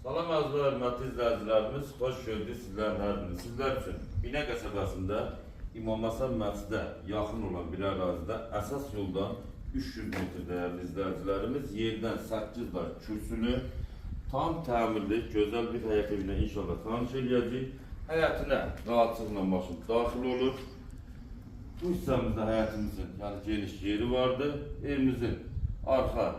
Salam arzu hörmətli izləyicilərimiz, xoş gördük sizlərin hər birini. Sizlər üçün Binə qəsəbəsində İmam Həsən məscidə yaxın olan bir ərazidə əsas yoldan 300 metr dəyərli izləyicilərimiz yerdən 8 dar kürsünü tam təmirli, gözəl bir həyət evinə inşallah tanış eləyəcək. Həyətinə rahatlıqla maşın daxil olur. Bu hissəmizdə həyətimizin geniş yeri vardır. Evimizin arxa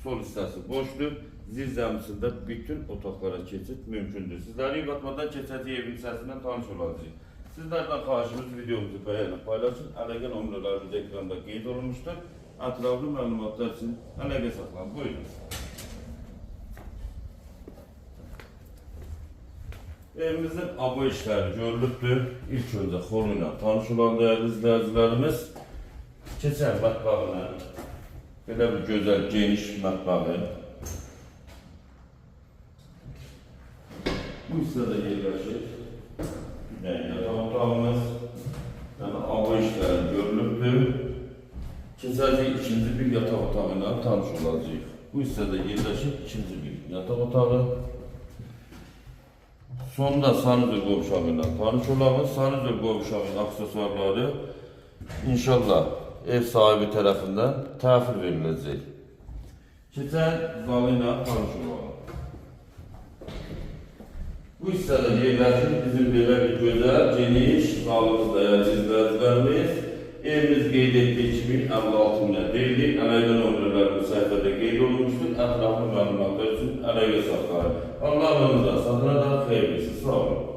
sol hissəsi boşdur. Zirzəmisində bütün otaqlara keçid mümkündür. Sizləri qatmadan keçəcək evin hissəsindən tanış olacaq. Sizlərdən xahişimiz videomuzu bəyənib paylaşın. Əlaqə nömrələrimiz ekranda qeyd olunmuşdur. Ətraflı məlumatlar üçün əlaqə saxlayın. Buyurun. Evimizin abo işləri görülübdür. İlk öncə xolu ilə tanış olan dəyərli izləyicilərimiz keçən mətbağına belə bir gözəl, geniş mətbağı. Bu hissədə yerləşir. Yataq otağımız, yəni abo işləri görülübdür. Keçəcək ikinci bir yataq otağı ilə tanış olacaq. Bu hissədə yerləşir ikinci bir yataq otağı. Sonda sanuzel qovşağı ilə tanış olağız. Sanuzel qovşağının aksesuarları inşallah ev sahibi tərəfindən təhvil veriləcək. Keçən zalı ilə tanış olağız. Bu hissədə yerləşir bizim belə bir gözəl, geniş, sağlıqlı dəyərli izləyicilərimiz. Evimiz qeyd etdiyi kimi 56 minə deyilir. Əlaqə nömrələrimiz səhifədə qeyd olunmuşdur. Ətraflı məlumatlar üçün əlaqə saxlayın. Allah ömrünüzə, satına da xeyirlisi, sağ olun.